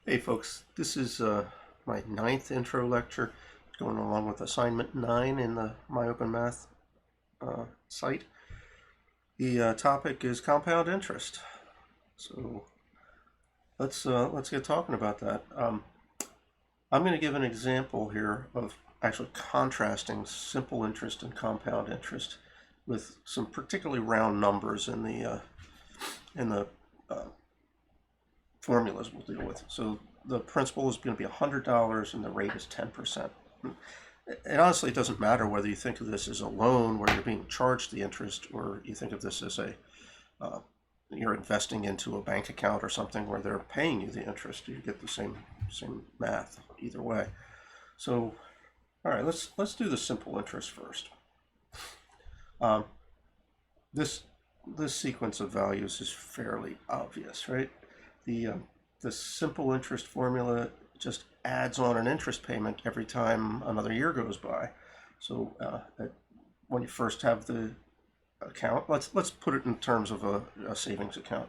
Hey folks, this is my ninth intro lecture going along with assignment 9 in the MyOpenMath site. The topic is compound interest. So let's get talking about that. I'm going to give an example here of actually contrasting simple interest and compound interest with some particularly round numbers in the uh, formulas we'll deal with. So the principal is going to be $100 and the rate is 10%. It honestly doesn't matter whether you think of this as a loan where you're being charged the interest or you think of this as uh, you're investing into a bank account or something where they're paying you the interest. You get the same math either way. So, all right, let's do the simple interest first. Um, this this sequence of values is fairly obvious, right? The um, the simple interest formula just adds on an interest payment every time another year goes by. So when you first have the account, let's put it in terms of a savings account.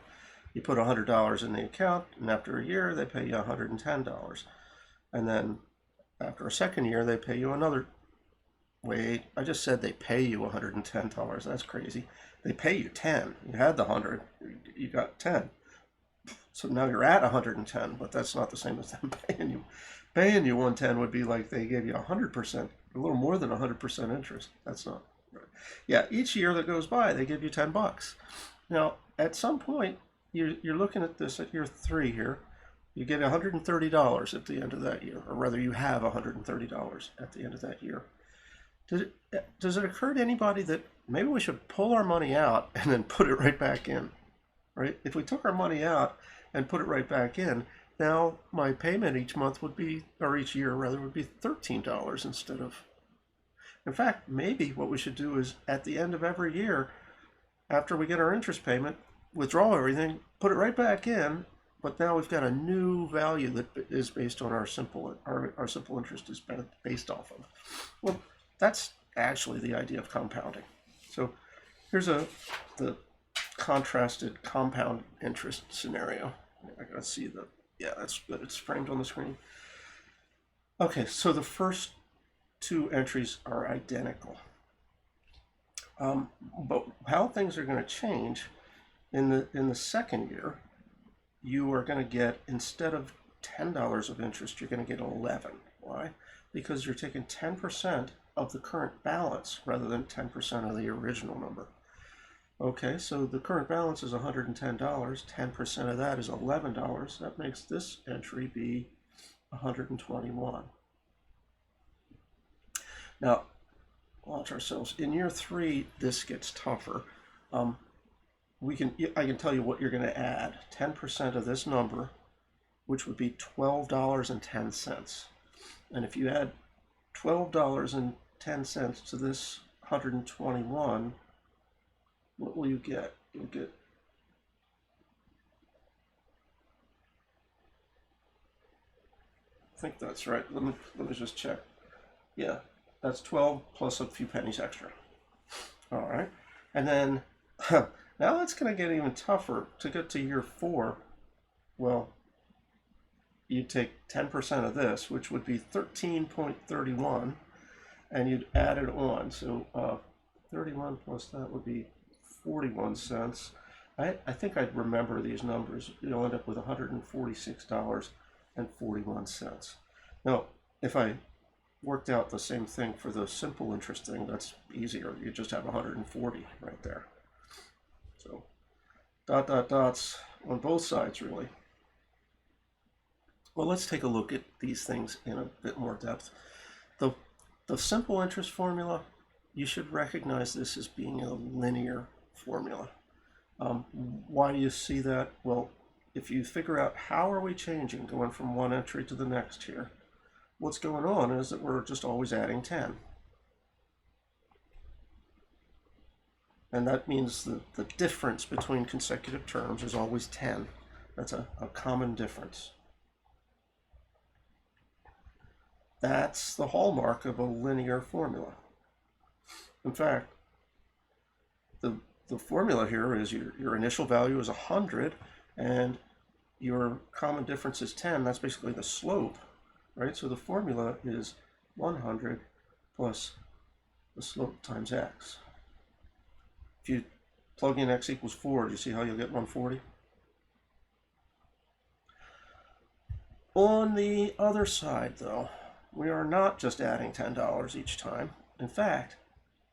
You put $100 in the account, and after a year they pay you $110, and then after a second year they pay you another. Wait, I just said they pay you $110. That's crazy. They pay you 10. You had the 100, you got 10. So now you're at 110, but that's not the same as them paying you. Paying you 110 would be like they gave you 100%, a little more than 100% interest. That's not right. Yeah, each year that goes by, they give you $10. Now, at some point, you're looking at this at year 3 here. You get $130 at the end of that year, or rather, you have $130 at the end of that year. Does it occur to anybody that maybe we should pull our money out and then put it right back in? Right? If we took our money out and put it right back in, now my payment each month would be, or each year rather, would be $13 instead of. In fact, maybe what we should do is at the end of every year, after we get our interest payment, withdraw everything, put it right back in, but now we've got a new value that is based on our simple interest is based off of. Well, that's actually the idea of compounding. So here's the contrasted compound interest scenario. I gotta see yeah, that's good. It's framed on the screen. Okay, so the first two entries are identical. But how things are going to change in the second year, you are going to get, instead of $10 of interest, you're going to get 11. Why? Because you're taking 10% of the current balance rather than 10% of the original number. Okay, so the current balance is $110. 10% of that is $11. That makes this entry be 121. Now, watch ourselves. In year 3, this gets tougher. I can tell you what you're going to add. 10% of this number, which would be $12.10. And if you add $12.10 to this 121, what will you get? You'll get I think that's right. Let me just check. Yeah, that's 12 plus a few pennies extra. All right. And then now it's going to get even tougher to get to year 4. Well, you take 10% of this, which would be 13.31, and you'd add it on. So 31 plus that would be 41 cents. I think I'd remember these numbers. You'll end up with $146.41. Now, if I worked out the same thing for the simple interest thing, that's easier. You just have 140 right there. So dots on both sides, really. Well, let's take a look at these things in a bit more depth. The, the simple interest formula, you should recognize this as being a linear formula. Why do you see that? Well, if you figure out how are we changing going from one entry to the next here, what's going on is that we're just always adding 10. And that means the difference between consecutive terms is always 10. That's a common difference. That's the hallmark of a linear formula. In fact, the formula here is your initial value is 100, and your common difference is 10, that's basically the slope, right? So the formula is 100 plus the slope times x. If you plug in x equals 4, do you see how you'll get 140? On the other side, though, we are not just adding $10 each time. In fact,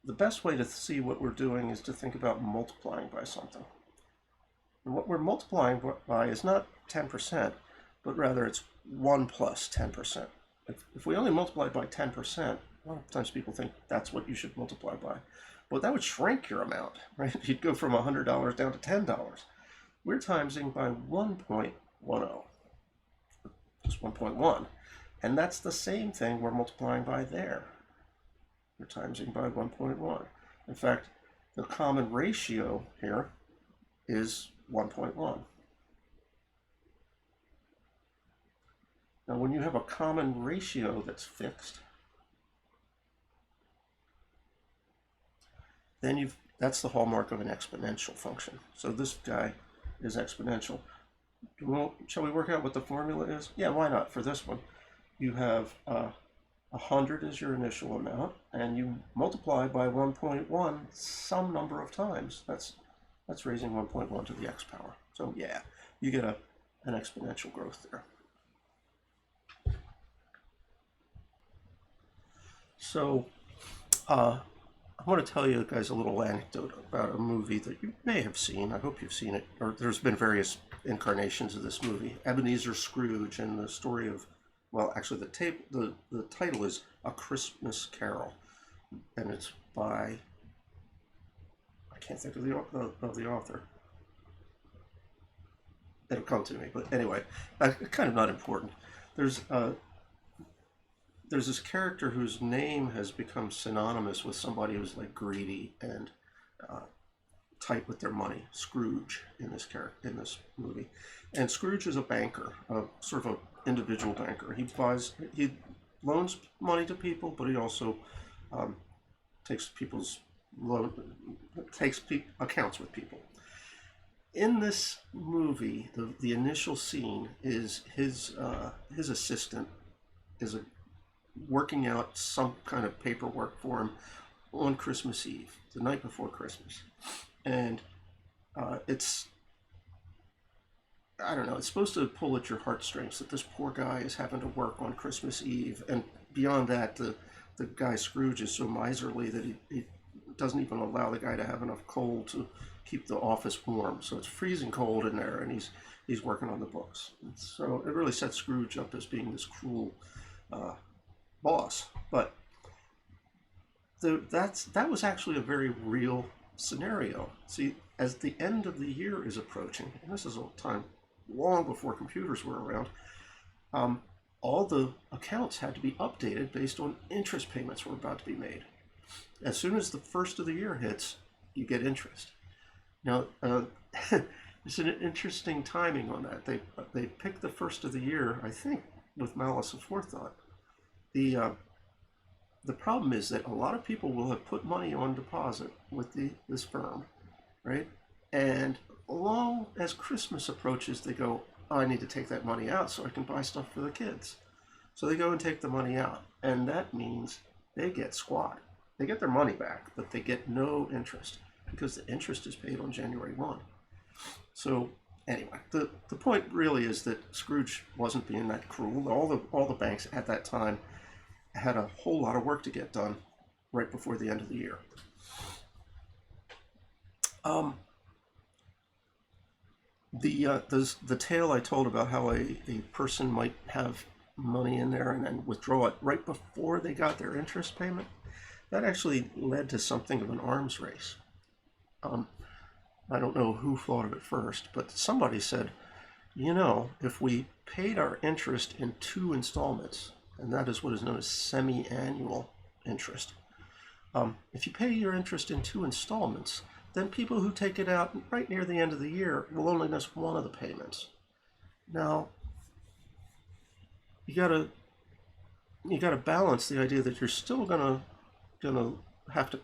the best way to see what we're doing is to think about multiplying by something. And what we're multiplying by is not 10%, but rather it's 1 plus 10%. If we only multiply by 10%, a lot of times people think that's what you should multiply by. But that would shrink your amount, right? You'd go from $100 down to $10. We're timesing by 1.10, just 1.1. And that's the same thing we're multiplying by there. We're timesing by 1.1. In fact, the common ratio here is 1.1. Now, when you have a common ratio that's fixed, then that's the hallmark of an exponential function. So this guy is exponential. Shall we work out what the formula is? Yeah, why not? For this one, you have 100 is your initial amount, and you multiply by 1.1 some number of times. That's raising 1.1 to the x power. So yeah, you get an exponential growth there. So I want to tell you guys a little anecdote about a movie that you may have seen. I hope you've seen it, or there's been various incarnations of this movie, Ebenezer Scrooge, and the story of, well, actually the title is A Christmas Carol, and it's by, I can't think of the author. It'll come to me, but anyway, kind of not important. There's this character whose name has become synonymous with somebody who's like greedy and tight with their money. Scrooge in this movie, and Scrooge is a banker, sort of an individual banker. He loans money to people, but he also takes accounts with people. In this movie, the initial scene is his assistant is working out some kind of paperwork for him on Christmas Eve, the night before Christmas. And it's supposed to pull at your heartstrings that this poor guy is having to work on Christmas Eve. And beyond that, the guy Scrooge is so miserly that he doesn't even allow the guy to have enough coal to keep the office warm. So it's freezing cold in there, and he's working on the books. And so it really sets Scrooge up as being this cruel boss. But that was actually a very real scenario. See, as the end of the year is approaching, and this is a time long before computers were around, all the accounts had to be updated based on interest payments were about to be made. As soon as the first of the year hits, you get interest. Now, it's an interesting timing on that. They picked the first of the year, I think, with malice aforethought. The problem is that a lot of people will have put money on deposit with this firm, right? And along as Christmas approaches, they go, oh, I need to take that money out so I can buy stuff for the kids. So they go and take the money out, and that means they get squat. They get their money back, but they get no interest because the interest is paid on January 1. So anyway, the point really is that Scrooge wasn't being that cruel. All the banks at that time had a whole lot of work to get done right before the end of the year. The tale I told about how a person might have money in there and then withdraw it right before they got their interest payment, that actually led to something of an arms race. I don't know who thought of it first, but somebody said, if we paid our interest in 2 installments, and that is what is known as semi-annual interest. If you pay your interest in 2 installments, then people who take it out right near the end of the year will only miss one of the payments. Now, you gotta balance the idea that you're still gonna have to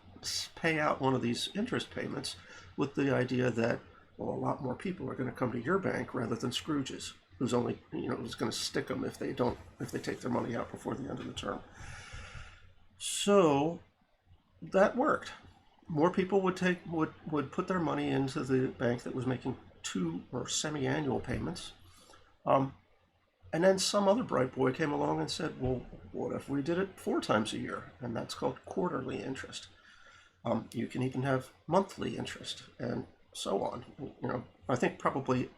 pay out one of these interest payments with the idea that Well, a lot more people are going to come to your bank rather than Scrooge's, who's only, who's going to stick them if they take their money out before the end of the term. So that worked. More people would put their money into the bank that was making 2 or semi-annual payments. And then some other bright boy came along and said, well, what if we did it 4 times a year? And that's called quarterly interest. You can even have monthly interest and so on. I think probably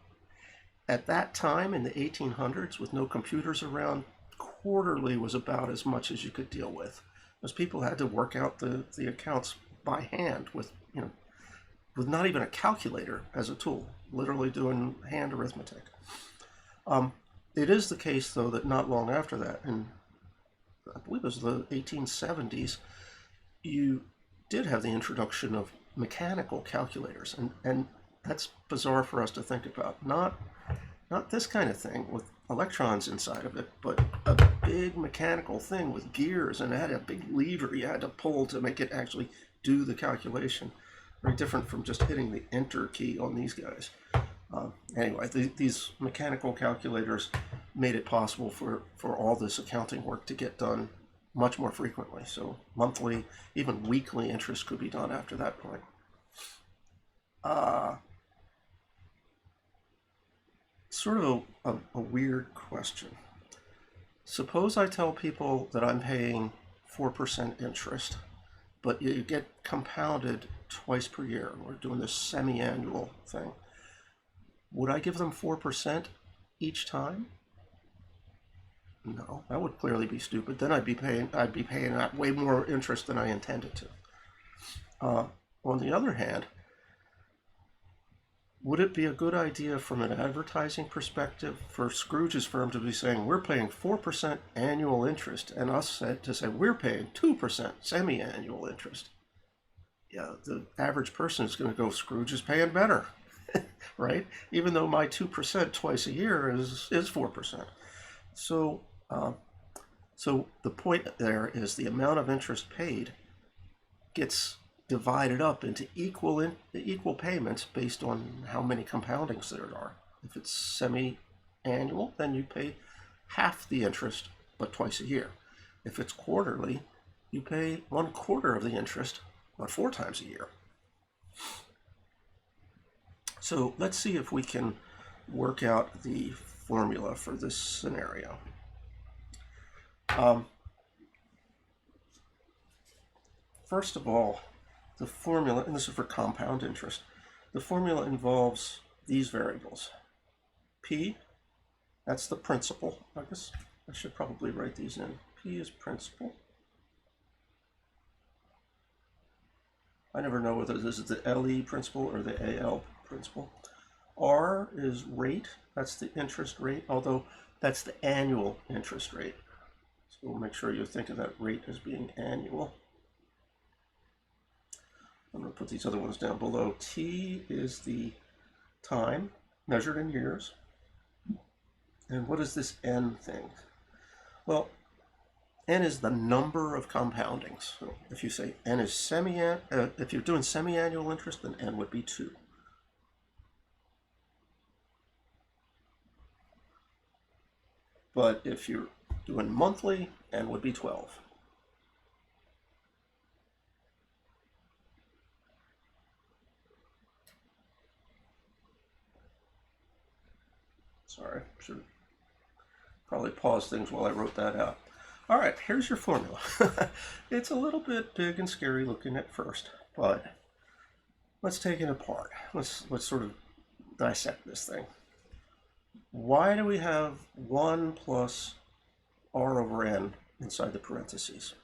at that time in the 1800s, with no computers around, quarterly was about as much as you could deal with, because people had to work out the accounts by hand with not even a calculator as a tool, literally doing hand arithmetic. It is the case, though, that not long after that, in I believe it was the 1870s, you did have the introduction of mechanical calculators, and that's bizarre for us to think about. Not this kind of thing with electrons inside of it, but a big mechanical thing with gears, and it had a big lever you had to pull to make it actually do the calculation. Very different from just hitting the enter key on these guys. Anyway, these mechanical calculators made it possible for all this accounting work to get done much more frequently. So monthly, even weekly interest could be done after that point. Sort of a weird question. Suppose I tell people that I'm paying 4% interest, but you get compounded twice per year. We're doing this semi-annual thing. Would I give them 4% each time? No, that would clearly be stupid. Then I'd be paying out way more interest than I intended to. On the other hand, would it be a good idea from an advertising perspective for Scrooge's firm to be saying we're paying 4% annual interest, and us to say we're paying 2% semi-annual interest? Yeah, the average person is going to go, Scrooge is paying better, right? Even though my 2% twice a year is 4%. So the point there is the amount of interest paid gets divided up into equal payments based on how many compoundings there are. If it's semi-annual, then you pay half the interest, but twice a year. If it's quarterly, you pay 1/4 of the interest, but 4 times a year. So let's see if we can work out the formula for this scenario. First of all, the formula, and this is for compound interest, the formula involves these variables. P, that's the principal. I guess I should probably write these in. P is principal. I never know whether this is the LE principal or the AL principal. R is rate, that's the interest rate, although that's the annual interest rate. So we'll make sure you think of that rate as being annual. I'm going to put these other ones down below. T is the time, measured in years. And what is this N thing? Well, N is the number of compoundings. So if you say N is if you're doing semi-annual interest, then N would be 2. But if you're doing monthly, N would be 12. Sorry, should probably pause things while I wrote that out. All right, here's your formula. It's a little bit big and scary looking at first, but let's take it apart. Let's sort of dissect this thing. Why do we have 1 plus r over n inside the parentheses?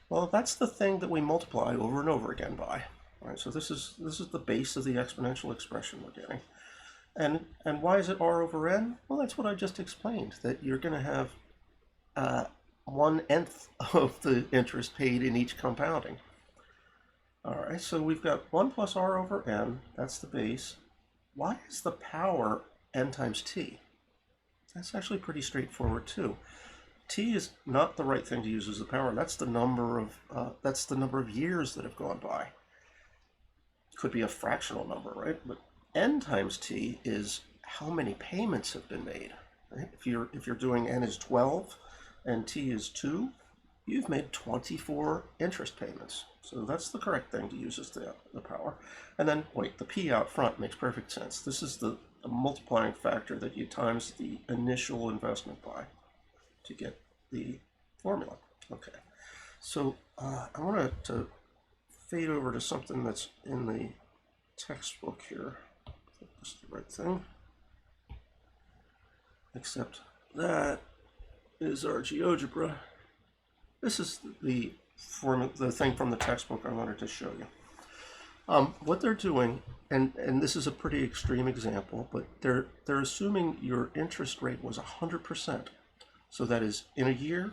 Well, that's the thing that we multiply over and over again by. All right, so this is the base of the exponential expression we're getting. And why is it r over n? Well, that's what I just explained, that you're going to have 1/n of the interest paid in each compounding. All right, so we've got 1 plus r over n, that's the base. Why is the power n times t? That's actually pretty straightforward too. T is not the right thing to use as the power. That's the number of years that have gone by. Could be a fractional number, right? But N times T is how many payments have been made. Right? If you're doing N is 12 and T is 2, you've made 24 interest payments. So that's the correct thing to use as the power. And then, wait, the P out front makes perfect sense. This is the multiplying factor that you times the initial investment by to get the formula. Okay, so I want to fade over to something that's in the textbook here. That's the right thing. Except that is our GeoGebra. This is the thing from the textbook I wanted to show you. What they're doing, and this is a pretty extreme example, but they're assuming your interest rate was 100%. So that is, in a year,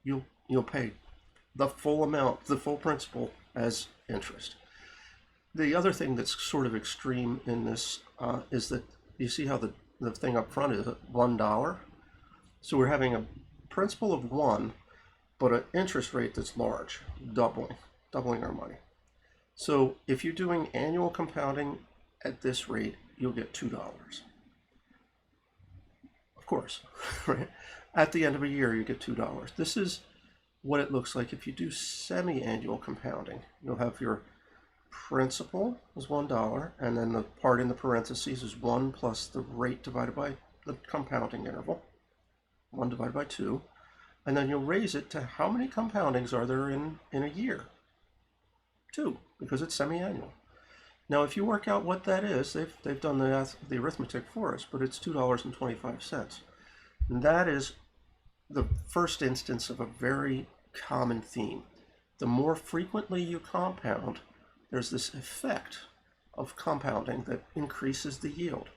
you'll pay the full amount, the full principal as interest. The other thing that's sort of extreme in this is that you see how the thing up front is $1. So we're having a principal of 1, but an interest rate that's large, doubling our money. So if you're doing annual compounding at this rate, you'll get $2. Of course, right? At the end of a year, you get $2. This is what it looks like if you do semi-annual compounding. You'll have your principal is $1, and then the part in the parentheses is 1 plus the rate divided by the compounding interval, 1 divided by 2, and then you'll raise it to how many compoundings are there in a year? 2, because it's semi-annual. Now, if you work out what that is, they've done the arithmetic for us, but it's $2.25. And that is the first instance of a very common theme. The more frequently you compound, there's this effect of compounding that increases the yield.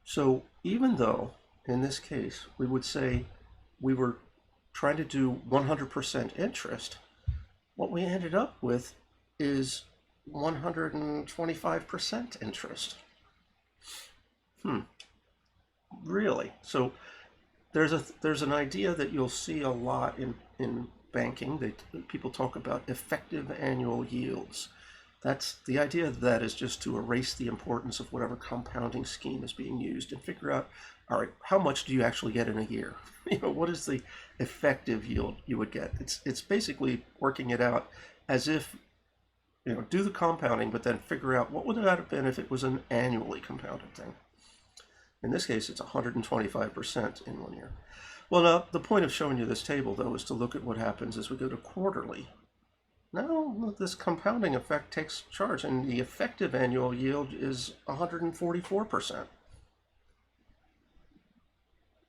So even though, in this case, we would say we were trying to do 100% interest, what we ended up with is 125% interest. Really? So there's an idea that you'll see a lot in banking that people talk about effective annual yields. That's the idea of that is just to erase the importance of whatever compounding scheme is being used and figure out, all right, how much do you actually get in a year? What is the effective yield you would get? It's basically working it out as if, do the compounding, but then figure out what would that have been if it was an annually compounded thing. In this case, it's 125% in 1 year. Well, now, the point of showing you this table, though, is to look at what happens as we go to quarterly. Now, this compounding effect takes charge, and the effective annual yield is 144%.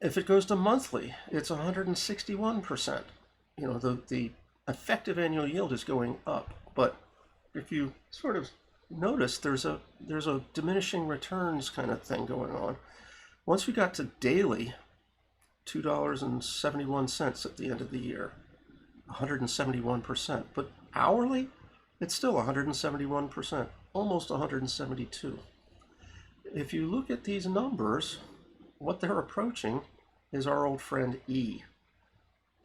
If it goes to monthly, it's 161%. The effective annual yield is going up, but if you sort of notice, there's a diminishing returns kind of thing going on. Once we got to daily, $2.71 at the end of the year, 171%. But hourly, it's still 171%, almost 172. If you look at these numbers, what they're approaching is our old friend E.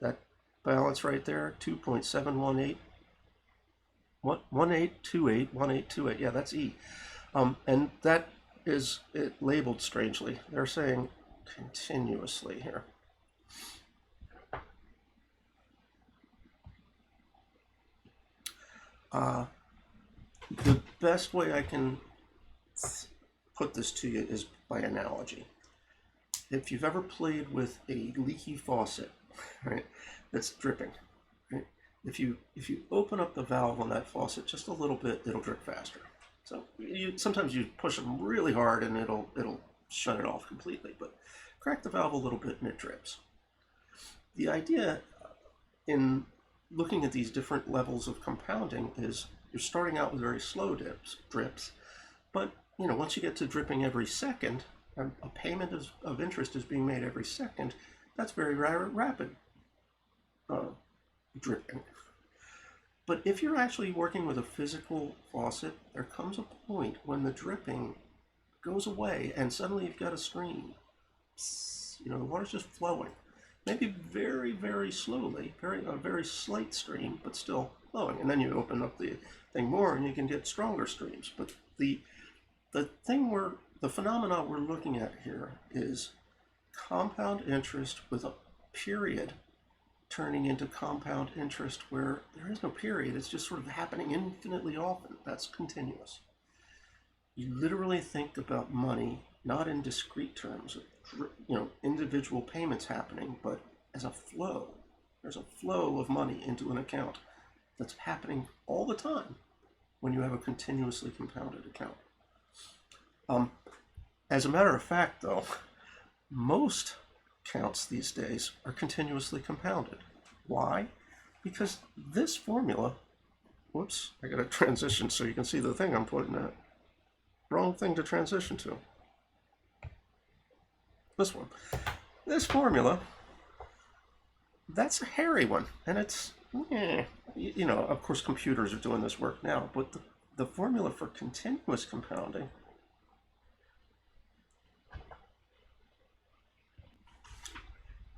That balance right there, 2.718. 1828, yeah, that's E. And that is labeled strangely. They're saying continuously here. The best way I can put this to you is by analogy. If you've ever played with a leaky faucet, right, that's dripping, right? If you open up the valve on that faucet just a little bit, it'll drip faster. So sometimes you push them really hard and it'll shut it off completely, but crack the valve a little bit and it drips. The idea in looking at these different levels of compounding is you're starting out with very slow drips, but once you get to dripping every second, a payment of interest is being made every second, that's very rapid dripping. But if you're actually working with a physical faucet, there comes a point when the dripping goes away and suddenly you've got a stream. The water's just flowing. Maybe very, very slowly, a very slight stream, but still flowing. And then you open up the thing more and you can get stronger streams. But the the phenomenon we're looking at here is compound interest with a period turning into compound interest where there is no period. It's just sort of happening infinitely often. That's continuous. You literally think about money not in discrete terms, individual payments happening, but as a flow. There's a flow of money into an account that's happening all the time when you have a continuously compounded account. As a matter of fact, though, most accounts these days are continuously compounded. Why? Because this formula, whoops, I got to transition so you can see the thing I'm pointing at. Wrong thing to transition to. This one. This formula, that's a hairy one, and it's, of course computers are doing this work now, but the formula for continuous compounding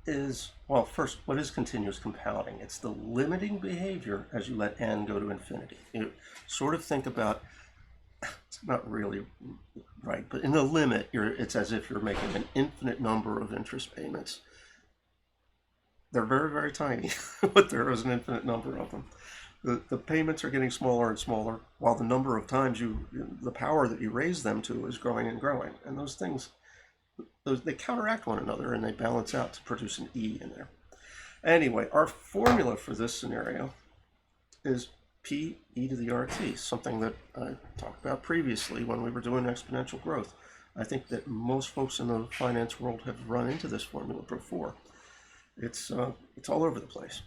is, well, first, what is continuous compounding? It's the limiting behavior as you let n go to infinity. You sort of think about, it's not really right, but in the limit, it's as if you're making an infinite number of interest payments. They're very, very tiny, but there is an infinite number of them. The payments are getting smaller and smaller, while the number of times the power that you raise them to is growing and growing. And those things, they counteract one another and they balance out to produce an E in there. Anyway, our formula for this scenario is P e to the RT, something that I talked about previously when we were doing exponential growth. I think that most folks in the finance world have run into this formula before. It's all over the place.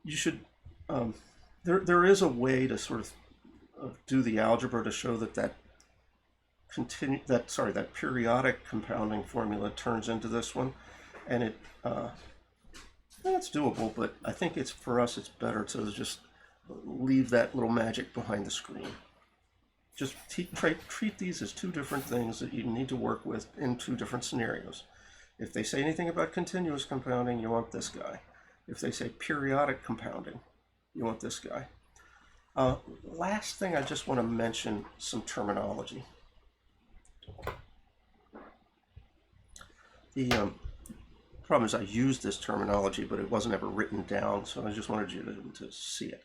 You should, there is a way to sort of do the algebra to show that that periodic compounding formula turns into this one, and that's doable, but I think for us it's better to just leave that little magic behind the screen. Just treat these as two different things that you need to work with in two different scenarios. If they say anything about continuous compounding, you want this guy. If they say periodic compounding, you want this guy. Last thing, I just want to mention some terminology. The problem is I used this terminology, but it wasn't ever written down, so I just wanted you to see it.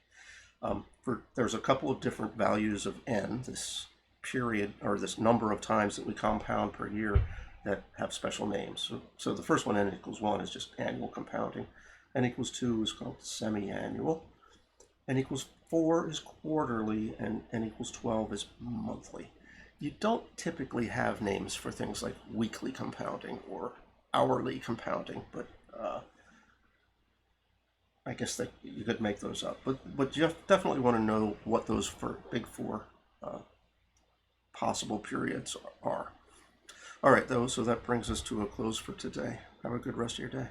There's a couple of different values of n, this period, or this number of times that we compound per year, that have special names. So the first one, n equals 1, is just annual compounding. N equals 2 is called semi-annual. N equals 4 is quarterly, and n equals 12 is monthly. You don't typically have names for things like weekly compounding or hourly compounding, but I guess that you could make those up. But you definitely want to know what those big four possible periods are. All right, though, so that brings us to a close for today. Have a good rest of your day.